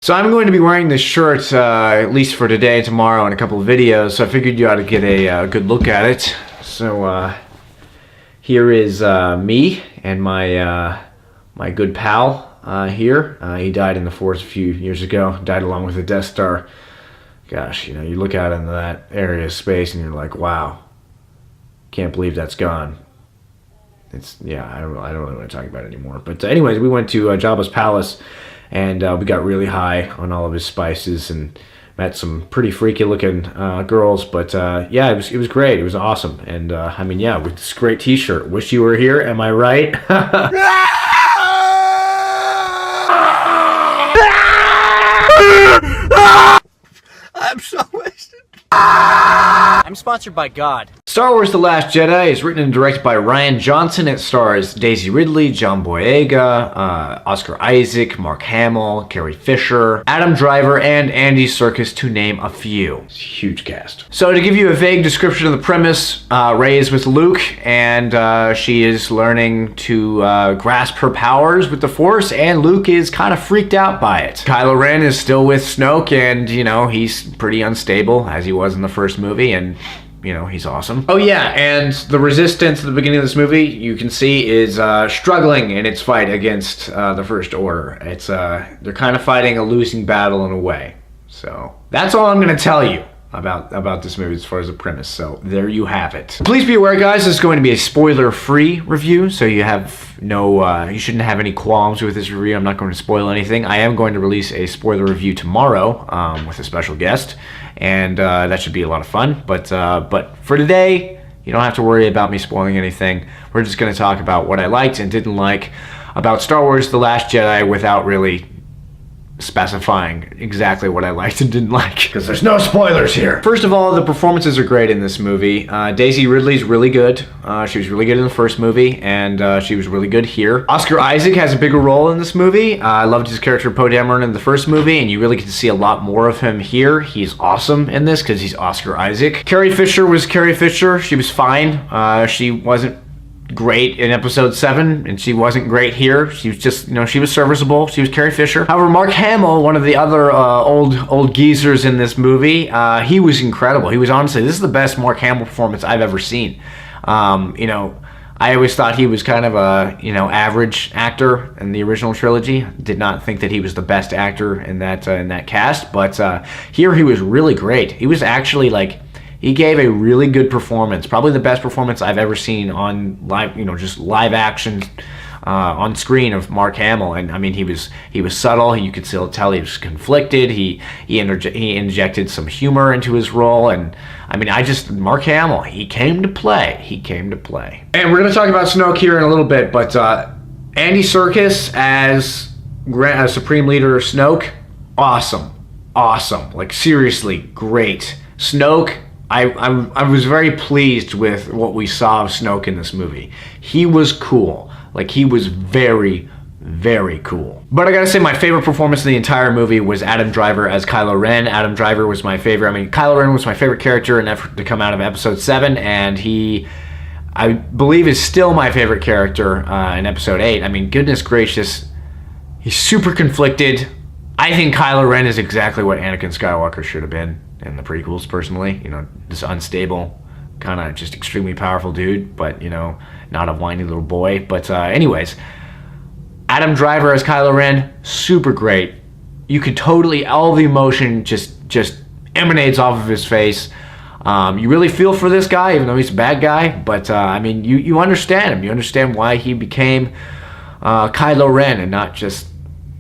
So I'm going to be wearing this shirt, at least for today and tomorrow in a couple of videos, so I figured you ought to get a good look at it. So here is me and my my good pal here. He died in the Force a few years ago, died along with the Death Star. Gosh, you know, you look out into that area of space and you're like, wow, can't believe that's gone. It's, yeah, I don't really want to talk about it anymore. But anyways, we went to Jabba's palace, and we got really high on all of his spices and met some pretty freaky looking girls. But yeah, it was great. It was awesome. And I mean, yeah, with this great t-shirt. Wish you were here, am I right? I'm so wasted. I'm sponsored by God. Star Wars The Last Jedi is written and directed by Rian Johnson. It stars Daisy Ridley, John Boyega, Oscar Isaac, Mark Hamill, Carrie Fisher, Adam Driver, and Andy Serkis, to name a few. It's a huge cast. So to give you a vague description of the premise, Rey is with Luke, and she is learning to grasp her powers with the Force, and Luke is kind of freaked out by it. Kylo Ren is still with Snoke, and, you know, he's pretty unstable, as he was in the first movie, and you know, he's awesome. Oh yeah, and the Resistance at the beginning of this movie, you can see, is struggling in its fight against the First Order. It's they're kind of fighting a losing battle in a way. So that's all I'm going to tell you about this movie as far as the premise. So there you have it. Please be aware, guys, this is going to be a spoiler-free review, so you have no, you shouldn't have any qualms with this review. I'm not going to spoil anything. I am going to release a spoiler review tomorrow with a special guest, and that should be a lot of fun. But for today, you don't have to worry about me spoiling anything. We're just going to talk about what I liked and didn't like about Star Wars The Last Jedi without really specifying exactly what I liked and didn't like, because there's no spoilers here. First of all, the performances are great in this movie. Daisy Ridley's really good. She was really good in the first movie, and she was really good here. Oscar Isaac has a bigger role in this movie. I loved his character Poe Dameron in the first movie, and you really get to see a lot more of him here. He's awesome in this because he's Oscar Isaac. Carrie Fisher was Carrie Fisher. She was fine. She wasn't great in episode 7, and she wasn't great here. She was just, you know, she was serviceable. She was Carrie Fisher. However, Mark Hamill, one of the other old geezers in this movie, he was incredible. He was, honestly, this is the best Mark Hamill performance I've ever seen. You know, I always thought he was kind of a, you know, average actor in the original trilogy. Did not think that he was the best actor in that cast, but here he was really great. He was actually, like, he gave a really good performance, probably the best performance I've ever seen on live, you know, just live action on screen of Mark Hamill. And I mean, he was subtle. You could still tell he was conflicted. He injected some humor into his role, and I mean, Mark Hamill, he came to play. He came to play. And we're gonna talk about Snoke here in a little bit, but Andy Serkis as Supreme Leader Snoke, awesome, like seriously great. Snoke. I was very pleased with what we saw of Snoke in this movie. He was cool. Like, he was very, very cool. But I gotta say, my favorite performance in the entire movie was Adam Driver as Kylo Ren. Adam Driver was my favorite. I mean, Kylo Ren was my favorite character to come out of episode 7, and he, I believe, is still my favorite character in episode 8. I mean, goodness gracious, he's super conflicted. I think Kylo Ren is exactly what Anakin Skywalker should have been in the prequels, personally. You know, this unstable, kind of just extremely powerful dude, but, you know, not a whiny little boy. But anyways, Adam Driver as Kylo Ren, super great. You could totally, all the emotion just emanates off of his face. You really feel for this guy, even though he's a bad guy, but I mean, you understand him. You understand why he became Kylo Ren and not just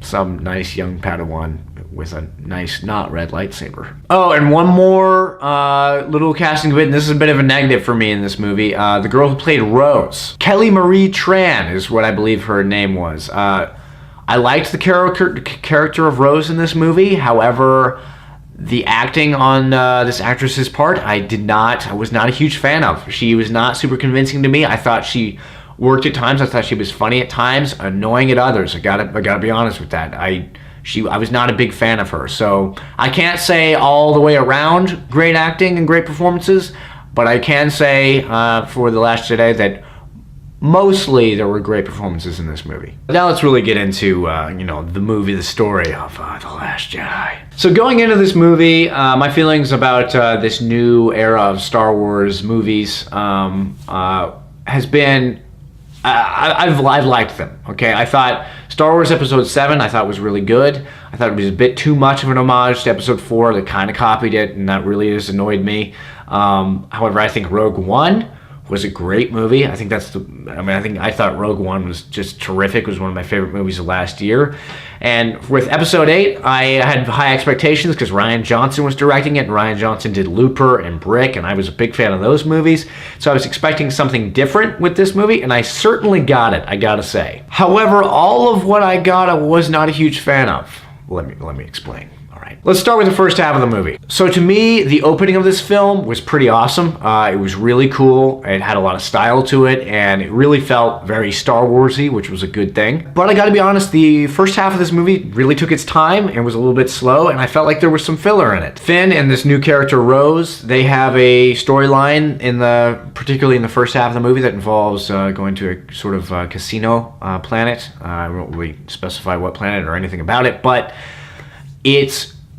some nice young Padawan with a nice, not red lightsaber. Oh, and one more little casting bit, and this is a bit of a negative for me in this movie. The girl who played Rose, Kelly Marie Tran is what I believe her name was. I liked the character of Rose in this movie. However, the acting on this actress's part, I was not a huge fan of. She was not super convincing to me. I thought she worked at times. I thought she was funny at times, annoying at others. I gotta be honest with that. I was not a big fan of her. So I can't say all the way around great acting and great performances, but I can say for The Last Jedi that mostly there were great performances in this movie. Now let's really get into, the movie, the story of The Last Jedi. So going into this movie, my feelings about this new era of Star Wars movies has been, I've liked them, okay? I thought Star Wars Episode 7, I thought was really good. I thought it was a bit too much of an homage to Episode 4 that kind of copied it, and that really just annoyed me. However, I think Rogue One was a great movie. I think I thought Rogue One was just terrific. It was one of my favorite movies of last year. And with Episode 8, I had high expectations because Rian Johnson was directing it, and Rian Johnson did Looper and Brick, and I was a big fan of those movies. So I was expecting something different with this movie, and I certainly got it, I gotta say. However, all of what I got I was not a huge fan of. Let me explain. Let's start with the first half of the movie. So to me, the opening of this film was pretty awesome. It was really cool. It had a lot of style to it, and it really felt very Star Wars-y, which was a good thing. But I gotta be honest, the first half of this movie really took its time and was a little bit slow, and I felt like there was some filler in it. Finn and this new character, Rose, they have a storyline particularly in the first half of the movie that involves going to a sort of casino planet. I won't really specify what planet or anything about it, but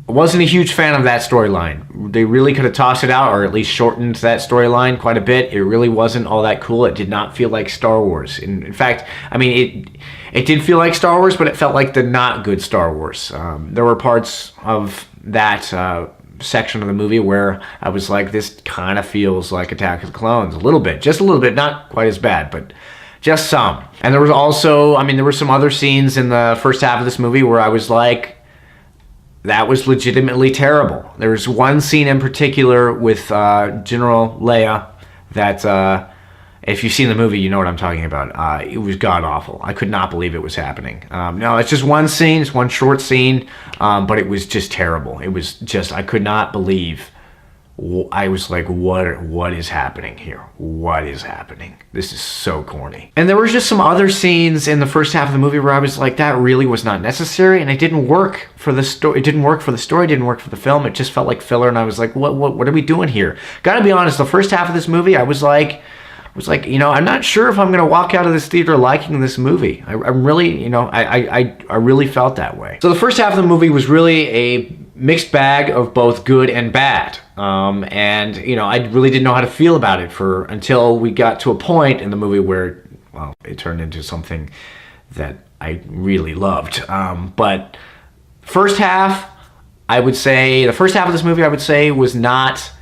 wasn't a huge fan of that storyline. They really could have tossed it out or at least shortened that storyline quite a bit. It really wasn't all that cool. It did not feel like Star Wars. In fact, I mean, it did feel like Star Wars, but it felt like the not good Star Wars. There were parts of that section of the movie where I was like, this kind of feels like Attack of the Clones. A little bit. Just a little bit. Not quite as bad, but just some. And there was also, there were some other scenes in the first half of this movie where I was like, that was legitimately terrible. There was one scene in particular with General Leia that, if you've seen the movie, you know what I'm talking about. It was god-awful. I could not believe it was happening. No, it's just one scene. It's one short scene, but it was just terrible. It was just, I could not believe. I was like, what is happening here? What is happening? This is so corny. And there was just some other scenes in the first half of the movie where I was like, that really was not necessary, and it didn't work for the story. It didn't work for the story. It didn't work for the film. It just felt like filler, and I was like, what are we doing here? Gotta be honest, the first half of this movie, I was like, I'm not sure if I'm gonna walk out of this theater liking this movie. I'm really, I really felt that way. So the first half of the movie was really a mixed bag of both good and bad. And I really didn't know how to feel about it until we got to a point in the movie where, well, it turned into something that I really loved. But the first half of this movie, I would say, was not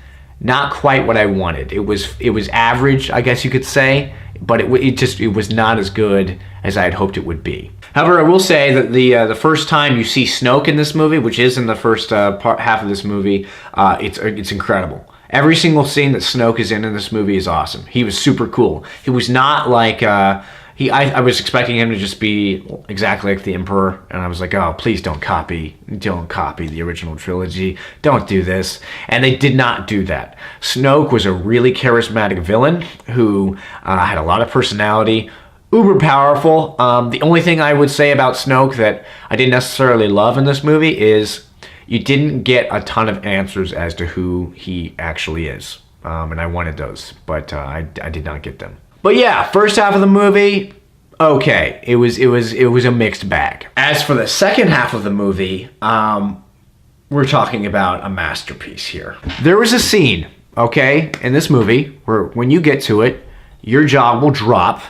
quite what I wanted. It was average, I guess you could say, but it was not as good as I had hoped it would be. However, I will say that the first time you see Snoke in this movie, which is in the first half of this movie, it's incredible. Every single scene that Snoke is in this movie is awesome. He was super cool. He was not like I was expecting him to just be exactly like the Emperor, and I was like, oh, please don't copy the original trilogy. Don't do this. And they did not do that. Snoke was a really charismatic villain who had a lot of personality, uber powerful. The only thing I would say about Snoke that I didn't necessarily love in this movie is you didn't get a ton of answers as to who he actually is. And I wanted those, but I did not get them. But yeah, first half of the movie, okay, it was a mixed bag. As for the second half of the movie, we're talking about a masterpiece here. There was a scene, okay, in this movie where when you get to it, your jaw will drop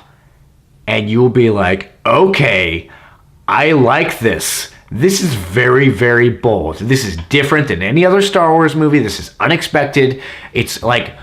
and you'll be like, okay, I like this. This is very, very bold. This is different than any other Star Wars movie. This is unexpected. It's like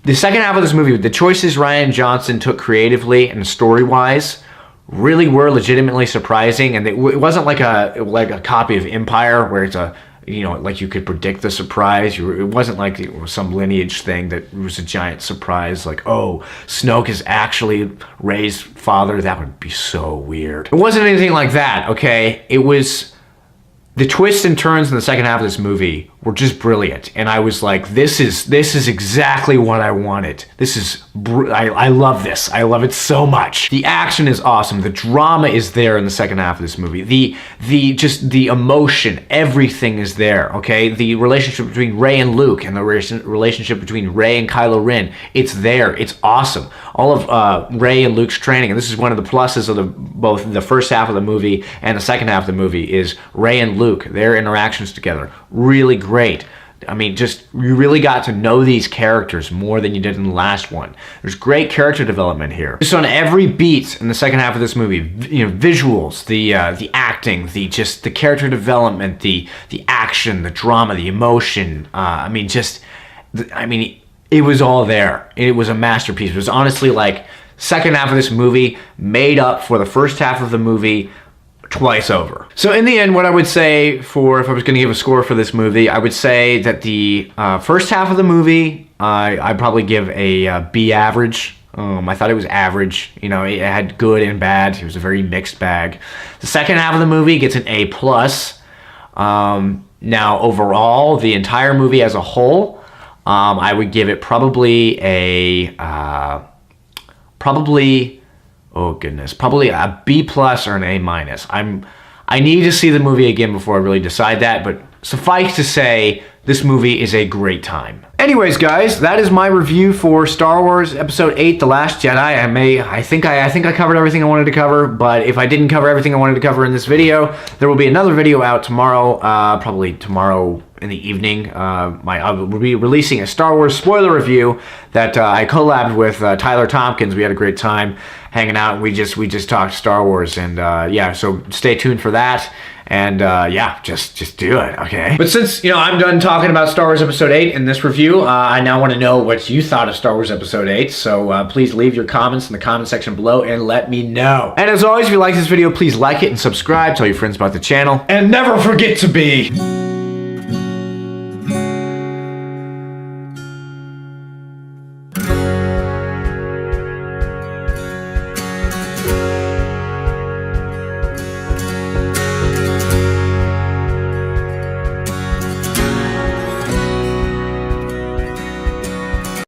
the second half of this movie, the choices Rian Johnson took creatively and story-wise really were legitimately surprising. And it wasn't like a copy of Empire where it's like you could predict the surprise. It wasn't like it was some lineage thing that was a giant surprise. Like, oh, Snoke is actually Rey's father. That would be so weird. It wasn't anything like that, okay? It was the twists and turns in the second half of this movie were just brilliant, and I was like, this is exactly what I wanted. I love this. I love it so much. The action is awesome. The drama is there in the second half of this movie. The emotion, everything is there. Okay, the relationship between Rey and Luke, and the relationship between Rey and Kylo Ren, it's there. It's awesome. All of Rey and Luke's training, and this is one of the pluses of both the first half of the movie and the second half of the movie, is Rey and Luke, their interactions together, really great. I mean, just, you really got to know these characters more than you did in the last one. There's great character development here. Just on every beat in the second half of this movie, you know, visuals, the acting, the character development, the action, the drama, the emotion. It was all there. It was a masterpiece. It was honestly like, second half of this movie made up for the first half of the movie twice over. So in the end, what I would say, if I was going to give a score for this movie, I would say that the first half of the movie, I'd probably give a B average. I thought it was average. You know, it had good and bad. It was a very mixed bag. The second half of the movie gets an A+. Now, overall, the entire movie as a whole, I would give it probably a B+ or an A-. I need to see the movie again before I really decide that, but suffice to say, this movie is a great time. Anyways, guys, that is my review for Star Wars Episode 8, The Last Jedi. I think I covered everything I wanted to cover, but if I didn't cover everything I wanted to cover in this video, there will be another video out tomorrow, probably tomorrow in the evening. I will be releasing a Star Wars spoiler review that I collabed with Tyler Tompkins. We had a great time hanging out, and we just talked Star Wars, and yeah, so stay tuned for that. And yeah, just do it, okay? But since, you know, I'm done talking about Star Wars Episode 8 in this review, I now want to know what you thought of Star Wars Episode 8, so please leave your comments in the comment section below and let me know. And as always, if you like this video, please like it and subscribe, tell your friends about the channel, and never forget to be